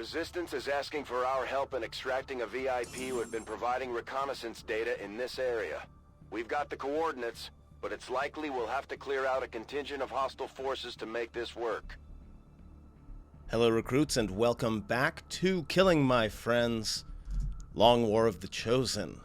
Resistance is asking for our help in extracting a VIP who had been providing reconnaissance data in this area. We've got the coordinates, but it's likely we'll have to clear out a contingent of hostile forces to make this work. Hello recruits and welcome back to Killing My Friends, Long War of the Chosen.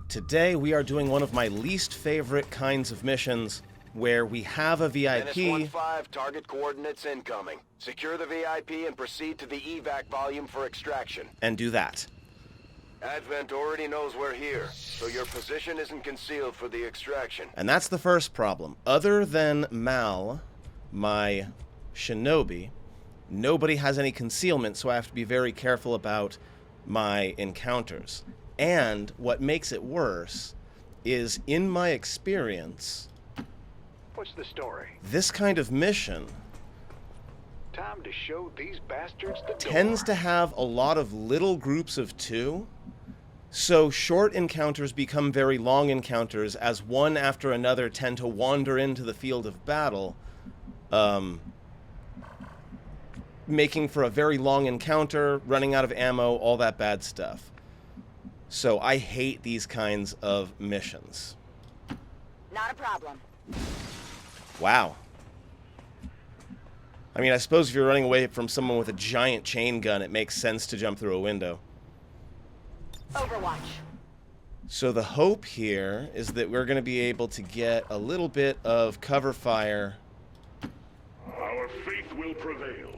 Today we are doing one of my least favorite kinds of missions where we have a VIP. -15, target coordinates incoming. Secure the VIP and proceed to the evac volume for extraction. And do that. Advent already knows we're here, so your position isn't concealed for the extraction. And that's the first problem. Other than Mal, my shinobi, nobody has any concealment, so I have to be very careful about my encounters. And what makes it worse is, in my experience, what's the story? this kind of mission Time to show these bastards the door. tends to have a lot of little groups of two, so short encounters become very long encounters as one after another tend to wander into the field of battle, making for a very long encounter, running out of ammo, all that bad stuff. So I hate these kinds of missions. Not a problem. Wow. I mean, I suppose if you're running away from someone with a giant chain gun, it makes sense to jump through a window. Overwatch. So the hope here is that we're going to be able to get a little bit of cover fire Our faith will prevail.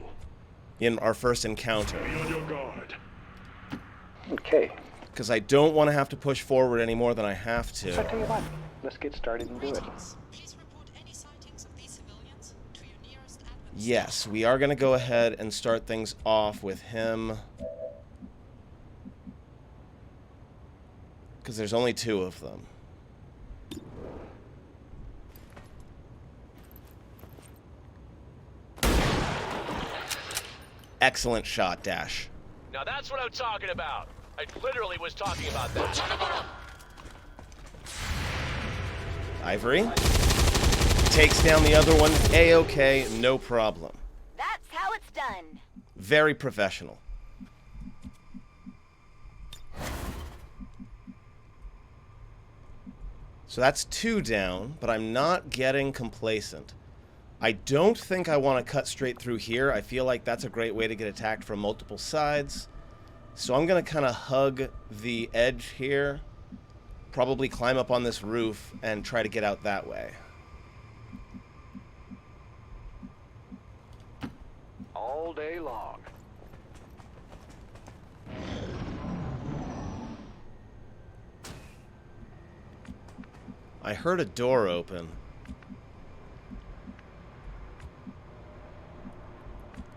in our first encounter. Be on your guard. Okay, Because I don't want to have to push forward any more than I have so I to. tell you what, let's get started and do it. Please report any sightings of these civilians to your nearest admin. Yes, we are going to go ahead and start things off with him. Because there's only two of them. Excellent shot, Dash. Now that's what I'm talking about. I literally was talking about that. Ivory takes down the other one. A-okay, no problem. That's how it's done. Very professional. So that's two down, but I'm not getting complacent. I don't think I want to cut straight through here. I feel like that's a great way to get attacked from multiple sides. So I'm going to kind of hug the edge here, probably climb up on this roof, and try to get out that way. All day long. I heard a door open.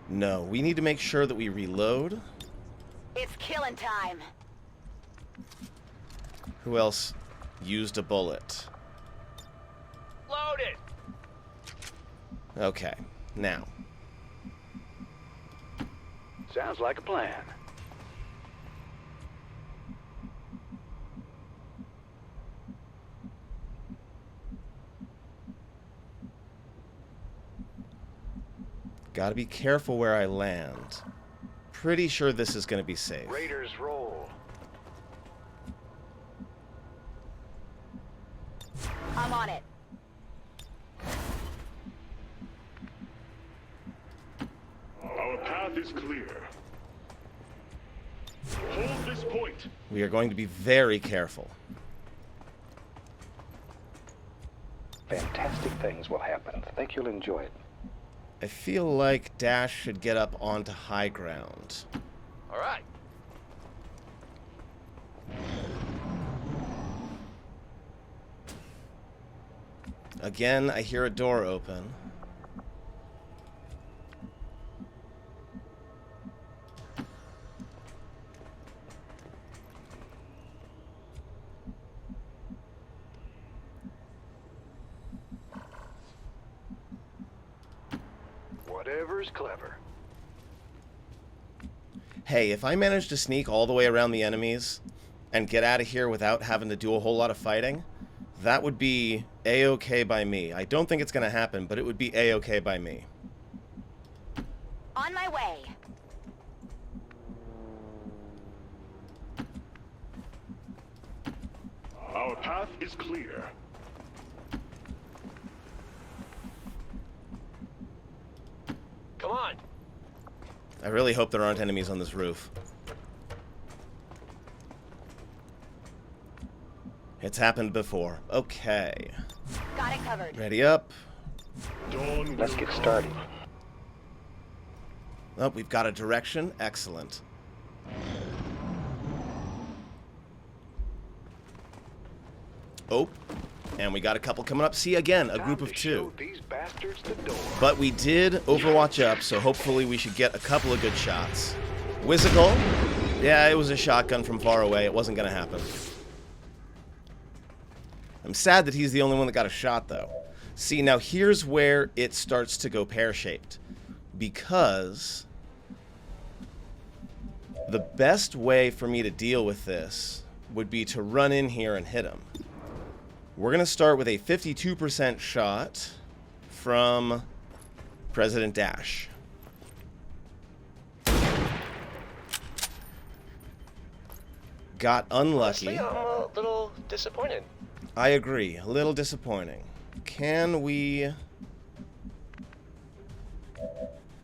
No, we need to make sure that we reload. It's killing time. Who else used a bullet? Load it! Okay, now. Sounds like a plan. Gotta be careful where I land. Pretty sure this is gonna be safe. Raiders roll. I'm on it. Our path is clear. Hold this point. We are going to be very careful. Fantastic things will happen. I think you'll enjoy it. I feel like Dash should get up onto high ground. All right. Again, I hear a door open. Whatever's clever. Hey, if I manage to sneak all the way around the enemies and get out of here without having to do a whole lot of fighting, that would be A-okay by me. I don't think it's going to happen, but it would be A-okay by me. On my way. path is clear. Come on. I really hope there aren't enemies on this roof. It's happened before. Okay. Got it covered. Ready up. Dawn Let's will get come. started. Oh, we've got a direction. Excellent. Oh, and we got a couple coming up. See, again, a group of two. These bastards the door. But we did Overwatch up, so hopefully we should get a couple of good shots. Whizzical. Yeah, it was a shotgun from far away. It wasn't going to happen. I'm sad that he's the only one that got a shot, though. See, now here's where it starts to go pear-shaped. Because the best way for me to deal with this would be to run in here and hit him. We're going to start with a 52% shot from President Dash. Got unlucky. Honestly, I'm a little disappointed. I agree. A little disappointing. Can we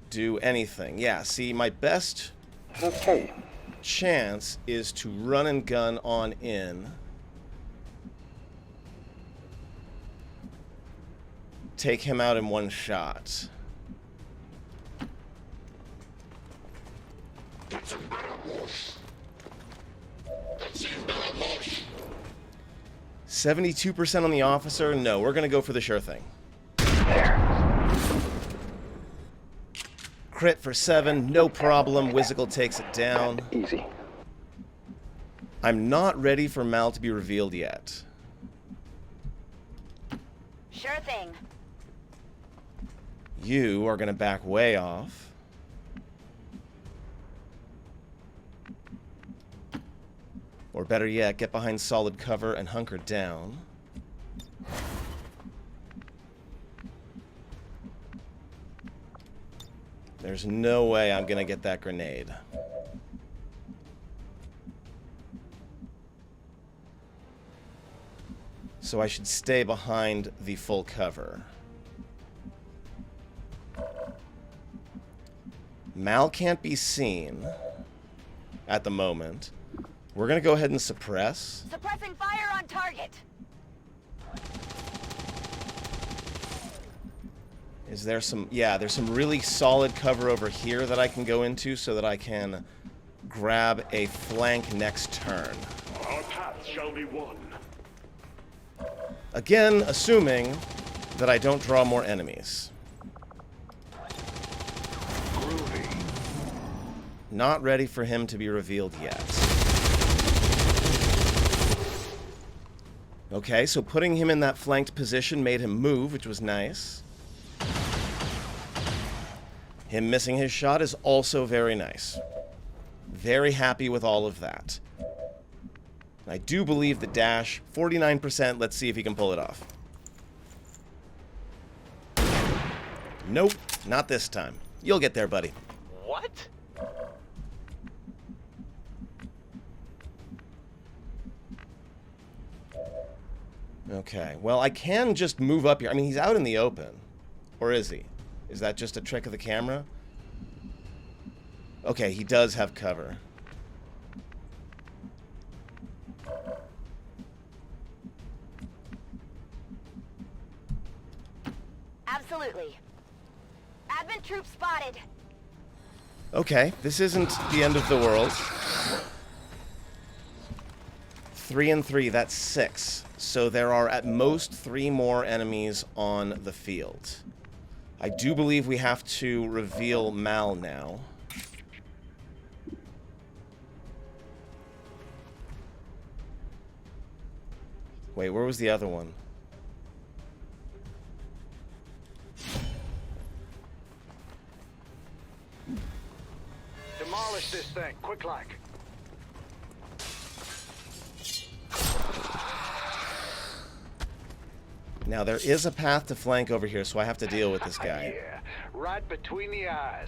do anything? Yeah, see, my best Okay. chance is to run and gun on in. Take him out in one shot. 72% on the officer? No, we're gonna go for the sure thing. There. Crit for 7, no problem. Whizzical takes it down. Easy. I'm not ready for Mal to be revealed yet. Sure thing. You are gonna back way off. Or better yet, get behind solid cover and hunker down. There's no way I'm gonna get that grenade. So I should stay behind the full cover. Mal can't be seen at the moment. We're gonna go ahead and suppress. Suppressing fire on target. Is there some... Yeah, there's some really solid cover over here that I can go into so that I can grab a flank next turn. Our path shall be one. Again, assuming that I don't draw more enemies. Groovy. Not ready for him to be revealed yet. Okay, so putting him in that flanked position made him move, which was nice. Him missing his shot is also very nice. Very happy with all of that. I do believe the dash, 49%, let's see if he can pull it off. Nope, not this time. You'll get there, buddy. What? Okay, well, I can just move up here. I mean, he's out in the open. Or is he? Is that just a trick of the camera? Okay, he does have cover. Absolutely. Advent troops spotted. Okay, this isn't the end of the world. 3 and 3, that's 6. So there are at most 3 more enemies on the field. I do believe we have to reveal Mal now. Wait, where was the other one? Demolish this thing, quick like. Now, there is a path to flank over here, so I have to deal with this guy. Yeah, right between the eyes.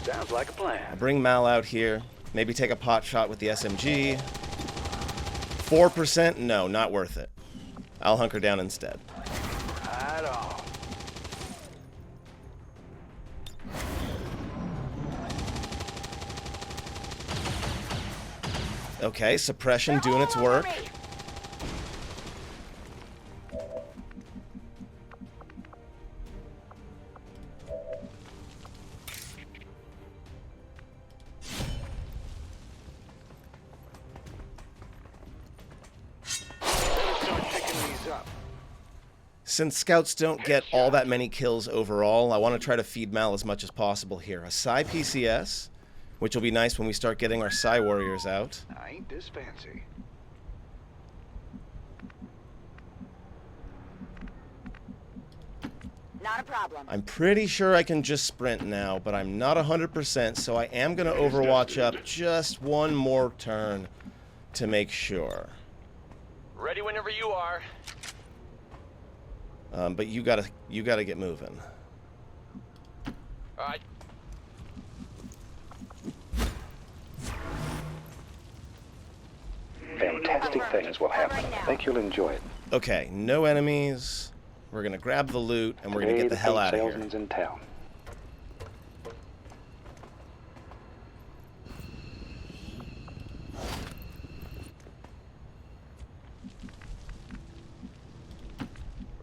Sounds like a plan. I'll bring Mal out here. Maybe take a pot shot with the SMG. 4%? No, not worth it. I'll hunker down instead. Right on. Okay, suppression doing its work. Start picking these up. Since scouts don't get all that many kills overall, I want to try to feed Mal as much as possible here. A Psi PCS, which will be nice when we start getting our Psi warriors out. I ain't this fancy. Not a problem. I'm pretty sure I can just sprint now, but I'm not 100%, so I am going to overwatch up just one more turn to make sure. Ready whenever you are. But you gotta get moving. All right. Fantastic things will happen. I think you'll enjoy it. Okay, no enemies. We're gonna grab the loot and we're gonna get the hell out of here. Salesman's in town.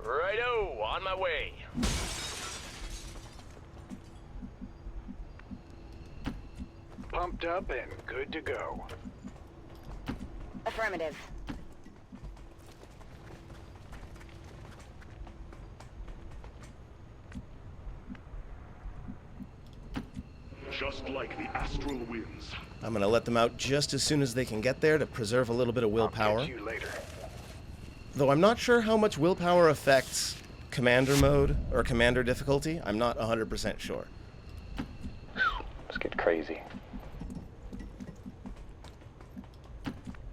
Righto, on my way. Pumped up and good to go. Affirmative. Just like the astral winds. I'm gonna let them out just as soon as they can get there to preserve a little bit of willpower. I'll catch you later. Though I'm not sure how much willpower affects commander mode or commander difficulty. I'm not 100% sure. Let's get crazy.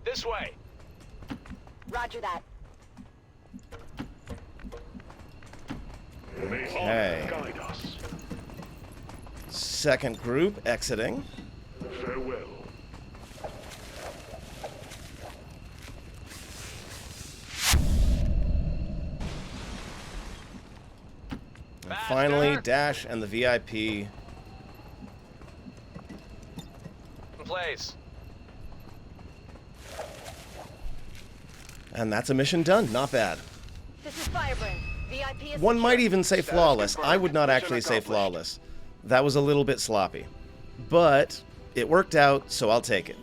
This way. Roger that. May Okay. honor guide us. Second group exiting. Farewell. And finally, Dash and the VIP. In place. And that's a mission done. Not bad. This is Fireburn. VIP is One might secure. even say Status flawless. confirmed. I would not Mission actually say accomplished. flawless. That was a little bit sloppy. But it worked out, so I'll take it.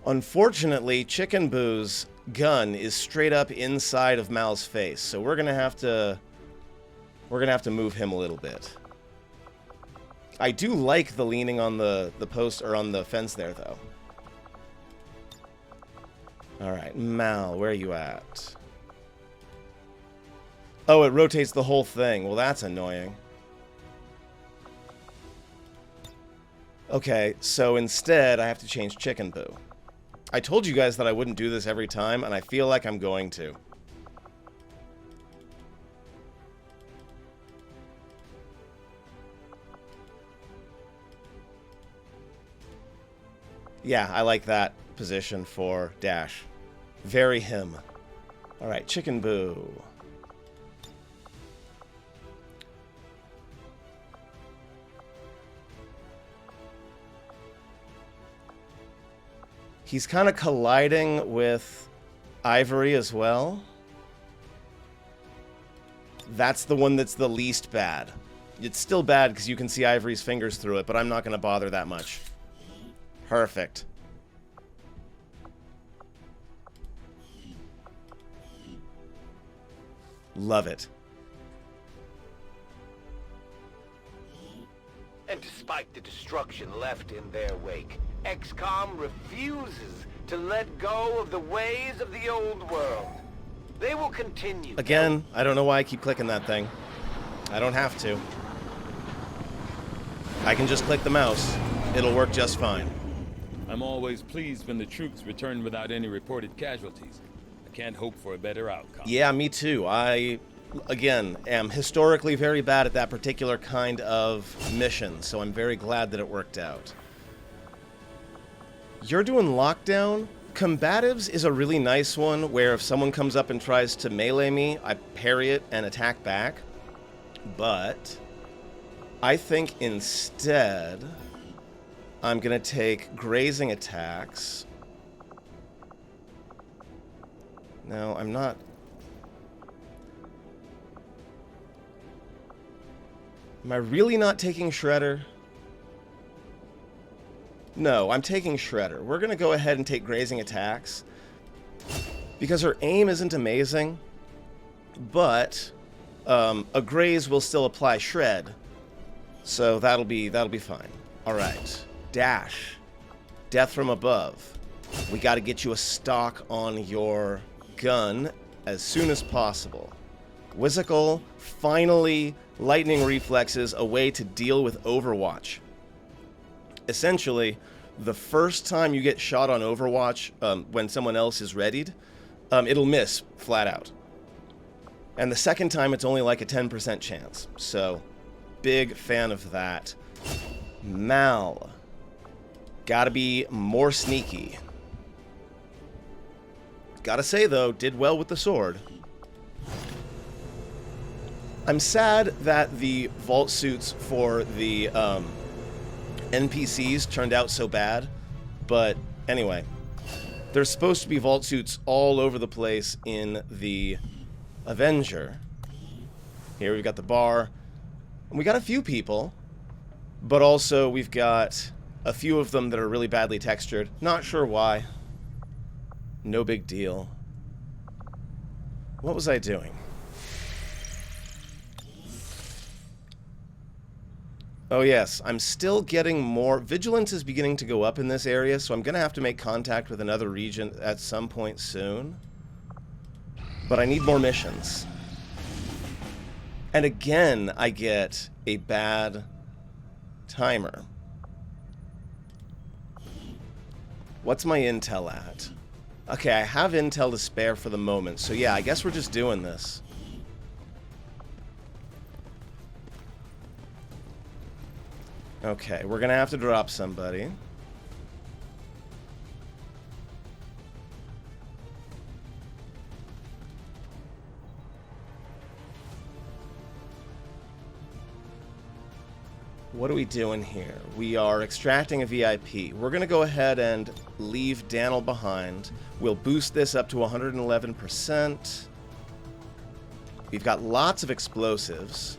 Unfortunately, Chicken Boo's gun is straight up inside of Mal's face, so we're gonna have to move him a little bit. I do like the leaning on the post or on the fence there, though. All right, Mal, where are you at? Oh, it rotates the whole thing. Well, that's annoying. Okay, so instead, I have to change Chicken Boo. I told you guys that I wouldn't do this every time, and I feel like I'm going to. Yeah, I like that position for Dash. Very him. Alright, Chicken Boo. He's kind of colliding with Ivory as well. That's the one that's the least bad. It's still bad because you can see Ivory's fingers through it, but I'm not going to bother that much. Perfect. Love it. And despite the destruction left in their wake, XCOM refuses to let go of the ways of the old world. They will continue. Again, I don't know why I keep clicking that thing. I don't have to. I can just click the mouse. It'll work just fine. I'm always pleased when the troops return without any reported casualties. I can't hope for a better outcome. Yeah, me too. I again, am historically very bad at that particular kind of mission, so I'm very glad that it worked out. You're doing lockdown? Combatives is a really nice one, where if someone comes up and tries to melee me, I parry it and attack back. But I think instead I'm going to take grazing attacks. No, I'm not. Am I really not taking Shredder? No, I'm taking Shredder. We're going to go ahead and take grazing attacks because her aim isn't amazing, but a graze will still apply shred, so that'll be fine. All right, dash, death from above. We got to get you a stock on your gun as soon as possible. Whizzical, finally, lightning reflexes, a way to deal with Overwatch. Essentially, the first time you get shot on Overwatch, when someone else is readied, it'll miss flat out. And the second time, it's only like a 10% chance. So, big fan of that. Mal. Gotta be more sneaky. Gotta say, though, did well with the sword. I'm sad that the vault suits for the NPCs turned out so bad, but anyway, there's supposed to be vault suits all over the place in the Avenger. Here we've got the bar, and we got a few people, but also we've got a few of them that are really badly textured. Not sure why. No big deal. What was I doing? Oh yes, I'm still getting more. Vigilance is beginning to go up in this area, so I'm going to have to make contact with another region at some point soon. But I need more missions. And again, I get a bad timer. What's my intel at? Okay, I have intel to spare for the moment, so yeah, I guess we're just doing this. Okay, we're gonna have to drop somebody. What are we doing here? We are extracting a VIP. We're gonna go ahead and leave Daniel behind. We'll boost this up to 111%. We've got lots of explosives.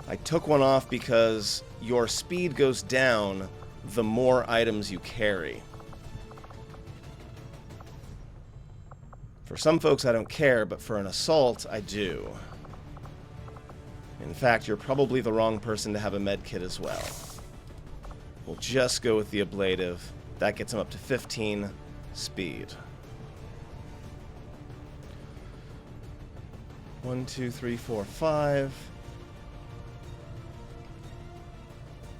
I took one off because your speed goes down the more items you carry. For some folks, I don't care, but for an assault, I do. In fact, you're probably the wrong person to have a med kit as well. We'll just go with the ablative. That gets him up to 15 speed. 1, 2, 3, 4, 5.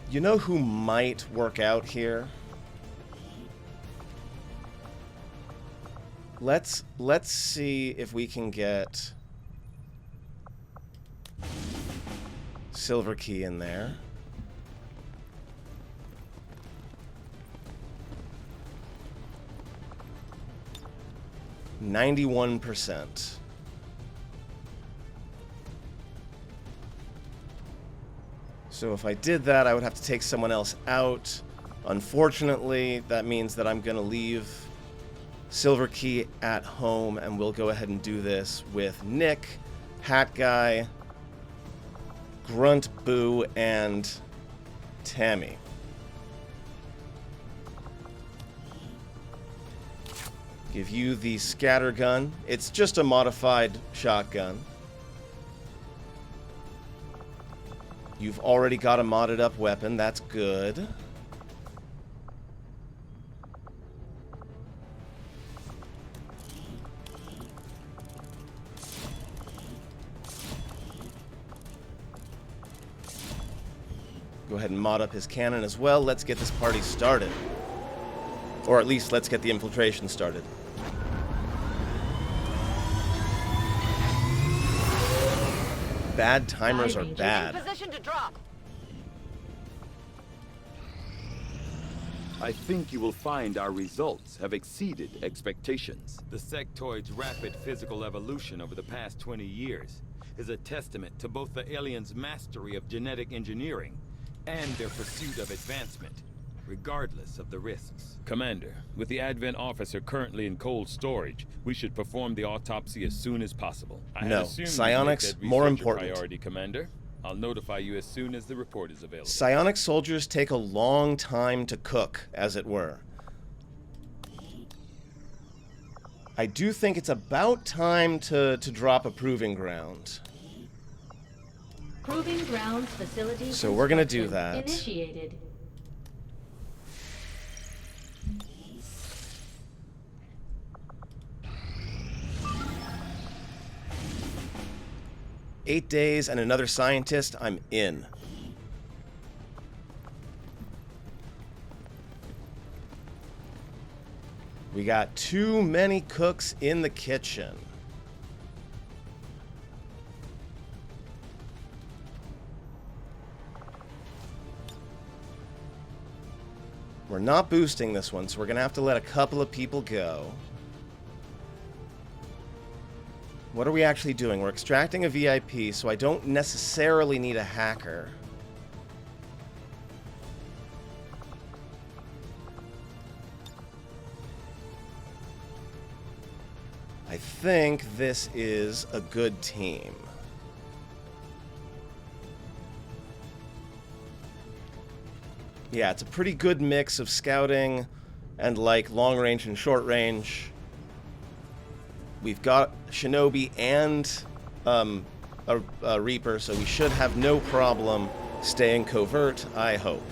You know who might work out here? Let's see if we can get Silver Key in there. %91%. So if I did that, I would have to take someone else out. Unfortunately, that means that I'm going to leave Silver Key at home, and we'll go ahead and do this with Nick, Hat Guy, Grunt Boo, and Tammy. Give you the scatter gun. It's just a modified shotgun. You've already got a modded up weapon. That's good. Go ahead and mod up his cannon as well. Let's get this party started. Or at least let's get the infiltration started. Bad timers are bad. Position to drop. I think you will find our results have exceeded expectations. The sectoid's rapid physical evolution over the past 20 years is a testament to both the aliens' mastery of genetic engineering and their pursuit of advancement, regardless of the risks. Commander, with the Advent officer currently in cold storage, we should perform the autopsy as soon as possible. No, psionics, more important. Priority, Commander. I'll notify you as soon as the report is available. Psionic soldiers take a long time to cook, as it were. I do think it's about time to drop a proving ground. Proving grounds facility. So we're gonna do that. Initiated. "8 days and another scientist, I'm in." We got too many cooks in the kitchen. We're not boosting this one, so we're gonna have to let a couple of people go. What are we actually doing? We're extracting a VIP, so I don't necessarily need a hacker. I think this is a good team. Yeah, it's a pretty good mix of scouting and like long range and short range. We've got Shinobi and a Reaper, so we should have no problem staying covert, I hope.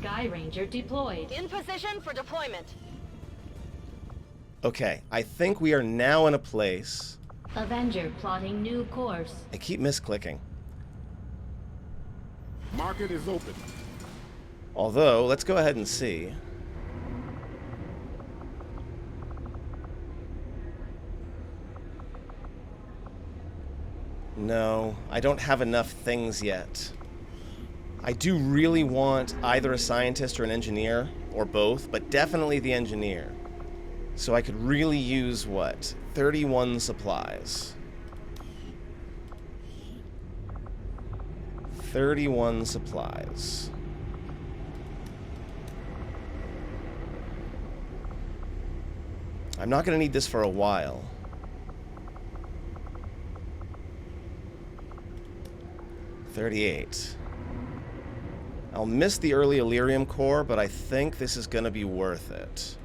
Sky Ranger deployed. In position for deployment. Okay, I think we are now in a place. Avenger plotting new course. I keep misclicking. Market is open. Although, let's go ahead and see. No, I don't have enough things yet. I do really want either a scientist or an engineer, or both, but definitely the engineer. So I could really use, what, 31 supplies. 31 supplies. I'm not going to need this for a while. $38. I'll miss the early Illyrium core, but I think this is going to be worth it.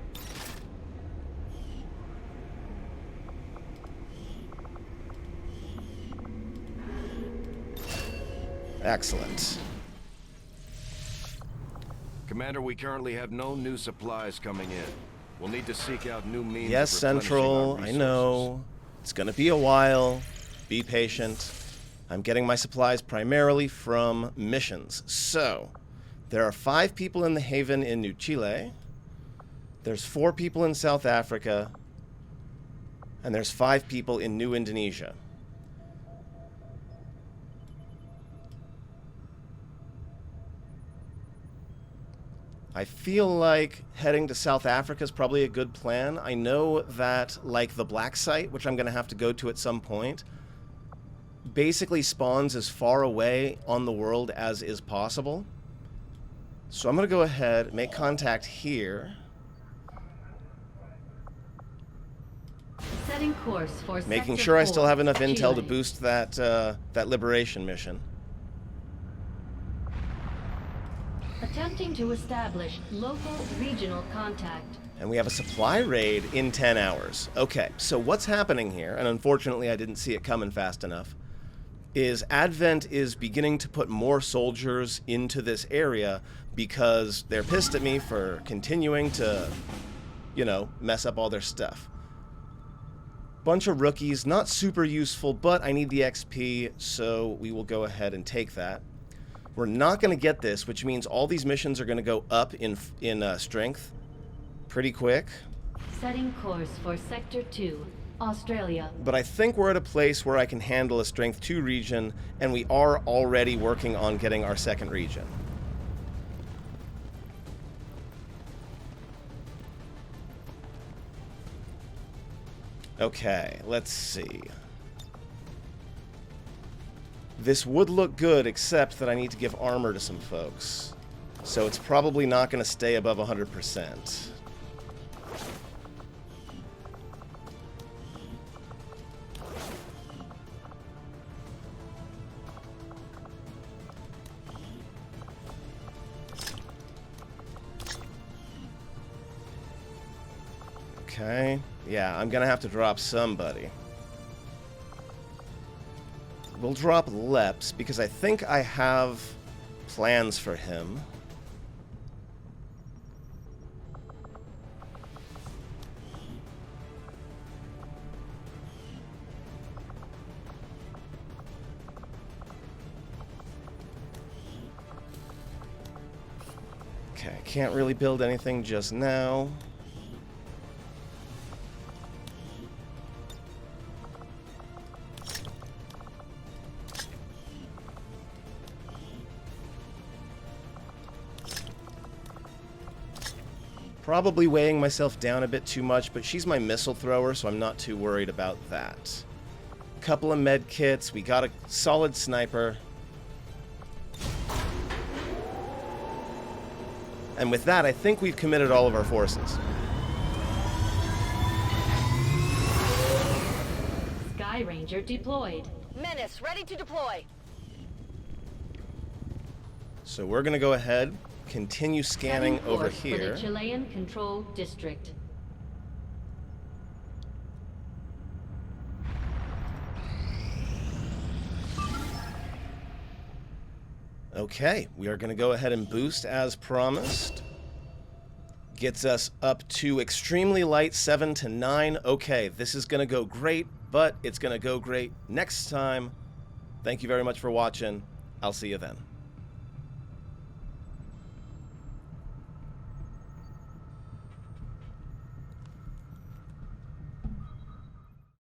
Excellent. Commander, we currently have no new supplies coming in. We'll need to seek out new means Yes, of replenishing Central, our I resources. know. It's gonna be a while. Be patient. I'm getting my supplies primarily from missions. So, there are 5 people in the Haven in New Chile. There's 4 people in South Africa. And there's 5 people in New Indonesia. I feel like heading to South Africa is probably a good plan. I know that, like, the Black Site, which I'm going to have to go to at some point, basically spawns as far away on the world as is possible. So I'm going to go ahead, make contact here. Setting course for Making Sector sure I 4, still have enough intel Chile. to boost that, that liberation mission. Attempting to establish local regional contact. And we have a supply raid in 10 hours. Okay, so what's happening here, and unfortunately I didn't see it coming fast enough, is Advent is beginning to put more soldiers into this area because they're pissed at me for continuing to, you know, mess up all their stuff. Bunch of rookies, not super useful, but I need the XP, so we will go ahead and take that. We're not going to get this, which means all these missions are going to go up in strength pretty quick. Setting course for Sector 2, Australia. But I think we're at a place where I can handle a Strength 2 region, and we are already working on getting our second region. Okay, let's see. This would look good, except that I need to give armor to some folks. So it's probably not going to stay above 100%. Okay. Yeah, I'm gonna have to drop somebody. We'll drop Leps, because I think I have plans for him. Okay, can't really build anything just now. Probably weighing myself down a bit too much, but she's my missile thrower, so I'm not too worried about that. Couple of med kits, we got a solid sniper. And with that, I think we've committed all of our forces. Sky Ranger deployed. Menace, ready to deploy. So we're gonna go ahead, continue scanning Setting over course for here. the Chilean Control District. Okay, we are going to go ahead and boost as promised. Gets us up to extremely light 7 to 9. Okay, this is going to go great, but it's going to go great next time. Thank you very much for watching. I'll see you then.